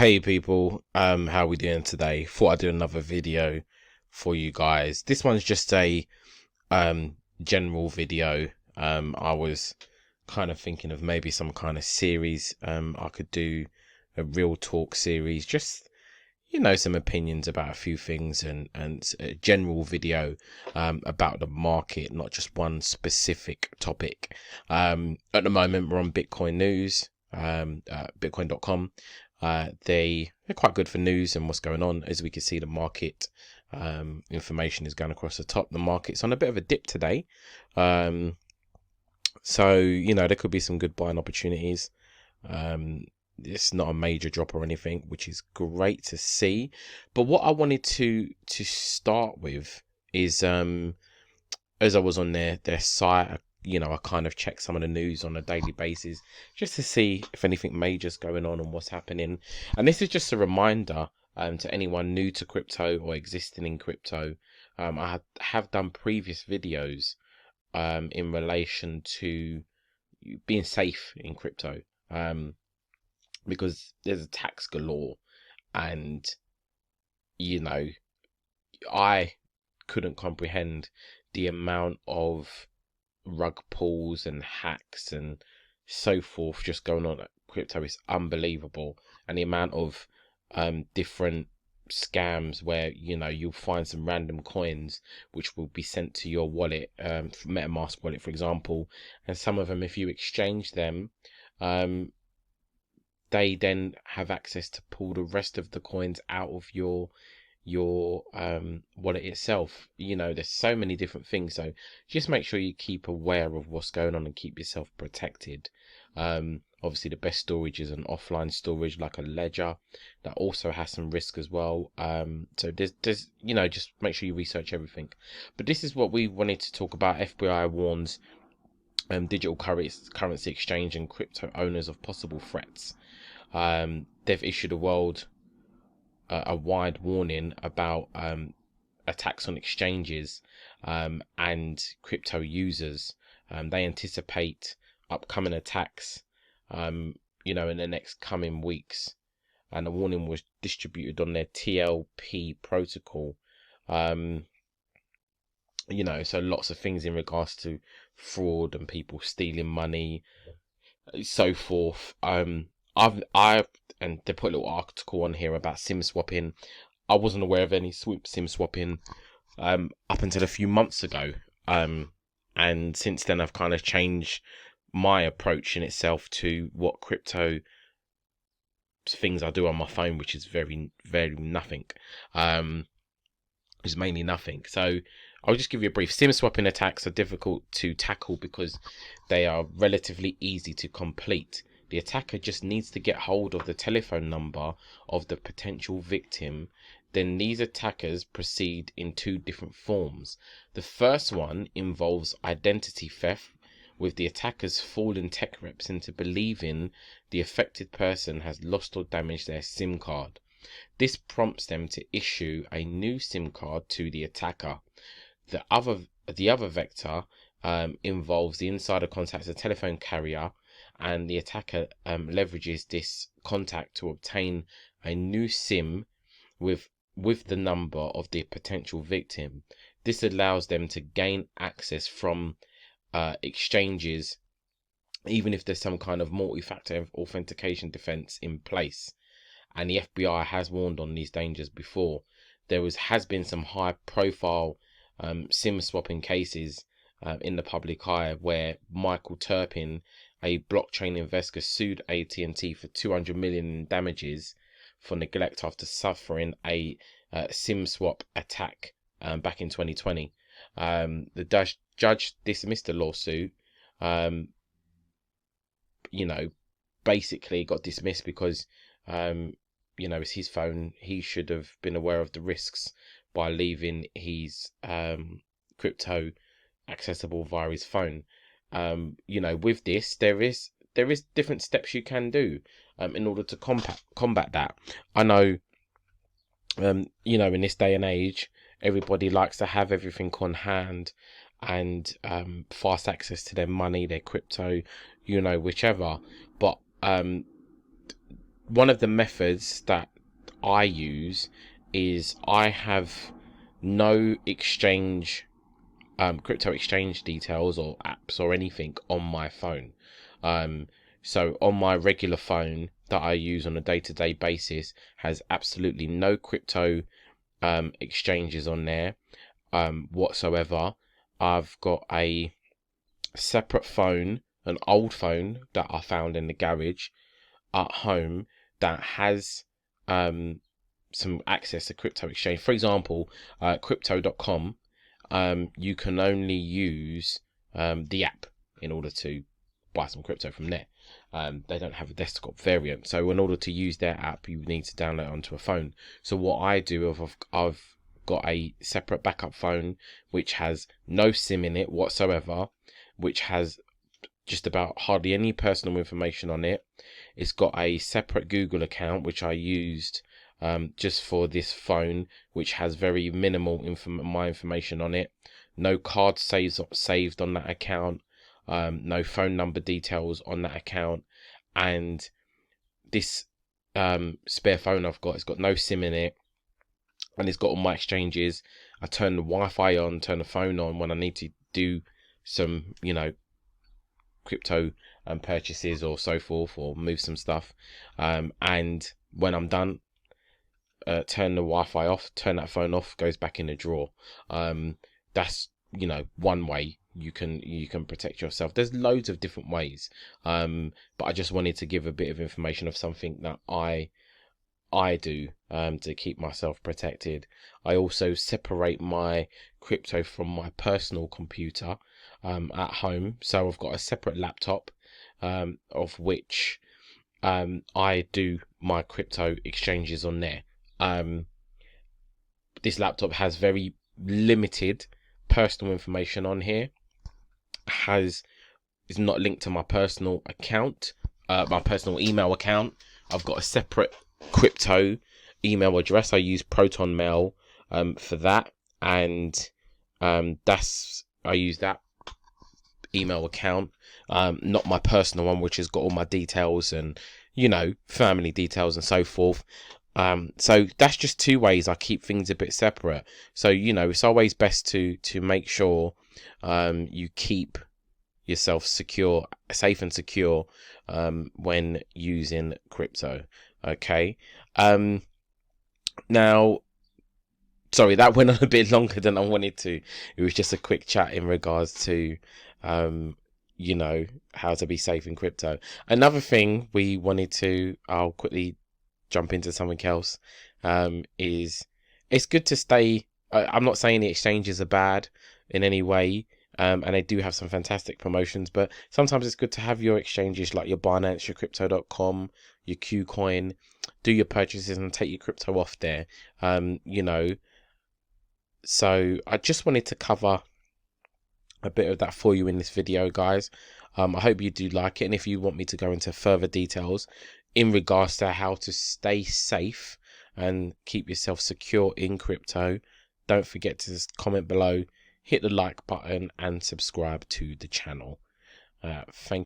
Hey people, how we doing today? Thought I'd do another video for you guys. This one's just a general video. I was kind of thinking of maybe some kind of series. I could do a real talk series, just some opinions about a few things and a general video about the market, not just one specific topic. At the moment we're on Bitcoin news, bitcoin.com. They're quite good for news and what's going on. As we can see, the market information is going across the top. The market's on a bit of a dip today. So there could be some good buying opportunities. It's not a major drop or anything, which is great to see. But what I wanted to start with is, as I was on their site, I kind of check some of the news on a daily basis just to see if anything major's going on and what's happening. And this is just a reminder to anyone new to crypto or existing in crypto. I have done previous videos in relation to being safe in crypto, because there's attacks galore, and I couldn't comprehend the amount of rug pulls and hacks and so forth just going on at crypto is unbelievable. And the amount of different scams where you'll find some random coins which will be sent to your wallet, MetaMask wallet for example, and some of them, if you exchange them, they then have access to pull the rest of the coins out of your wallet itself. There's so many different things, so just make sure you keep aware of what's going on and keep yourself protected. Obviously the best storage is an offline storage like a ledger that also has some risk as well. So there's just make sure you research everything. But this is what we wanted to talk about. F.B.I warns digital currency exchange and crypto owners of possible threats. They've issued a wide warning about attacks on exchanges and crypto users. They anticipate upcoming attacks in the next coming weeks, and the warning was distributed on their TLP protocol. So lots of things in regards to fraud and people stealing money, so forth. And they put a little article on here about SIM swapping. I wasn't aware of any SIM swapping up until a few months ago. And since then I've kind of changed my approach in itself to what crypto things I do on my phone, which is very, very nothing. Is mainly nothing. So I'll just give you a brief. SIM swapping attacks are difficult to tackle because they are relatively easy to complete. The attacker just needs to get hold of the telephone number of the potential victim. Then these attackers proceed in two different forms. The first one involves identity theft, with the attackers fooling tech reps into believing the affected person has lost or damaged their SIM card. This prompts them to issue a new SIM card to the attacker. The other vector involves the insider contacts a telephone carrier, and the attacker leverages this contact to obtain a new SIM with the number of the potential victim. This allows them to gain access from exchanges, even if there's some kind of multi-factor authentication defense in place. And the F.B.I has warned on these dangers before. There has been some high-profile SIM swapping cases in the public eye, where Michael Turpin, a blockchain investor, sued AT&T for $200 million in damages for neglect after suffering a SIM swap attack back in 2020. The judge dismissed the lawsuit. Basically got dismissed because it's his phone. He should have been aware of the risks by leaving his crypto accessible via his phone. With this, there is different steps you can do in order to combat that. I know, in this day and age, everybody likes to have everything on hand and fast access to their money, their crypto, whichever. But one of the methods that I use is I have no exchange, crypto exchange details or apps or anything on my phone. So on my regular phone that I use on a day-to-day basis has absolutely no crypto exchanges on there whatsoever. I've got a separate phone, an old phone that I found in the garage at home that has some access to crypto exchange. For example, crypto.com, you can only use the app in order to buy some crypto from there. They don't have a desktop variant, so in order to use their app, you need to download it onto a phone. So what I do, I've got a separate backup phone which has no SIM in it whatsoever, which has just about hardly any personal information on it. It's got a separate Google account which I used just for this phone, which has very minimal my information on it. No card saved on that account. No phone number details on that account. And this spare phone I've got, it's got no SIM in it, and it's got all my exchanges. I turn the Wi-Fi on, turn the phone on when I need to do some, crypto purchases or so forth, or move some stuff. And when I'm done, turn the Wi-Fi off, turn that phone off, goes back in the drawer. That's one way you can protect yourself. There's loads of different ways, but I just wanted to give a bit of information of something that I do to keep myself protected. I also separate my crypto from my personal computer at home, so I've got a separate laptop of which I do my crypto exchanges on there. This laptop has very limited personal information on here. Is not linked to my personal account, my personal email account. I've got a separate crypto email address. I use Proton Mail for that, and I use that email account, not my personal one, which has got all my details and family details and so forth. So that's just two ways I keep things a bit separate. So it's always best to make sure you keep yourself safe and secure when using crypto. Okay. Now, sorry, that went on a bit longer than I wanted to. It was just a quick chat in regards to how to be safe in crypto. Another thing I'll quickly jump into something else, is it's good to stay. I'm not saying the exchanges are bad in any way, and they do have some fantastic promotions, but sometimes it's good to have your exchanges like your Binance, your Crypto.com, your KuCoin, do your purchases and take your crypto off there. So I just wanted to cover a bit of that for you in this video, guys. I hope you do like it, and if you want me to go into further details in regards to how to stay safe and keep yourself secure in crypto, don't forget to comment below, hit the like button and subscribe to the channel. Thank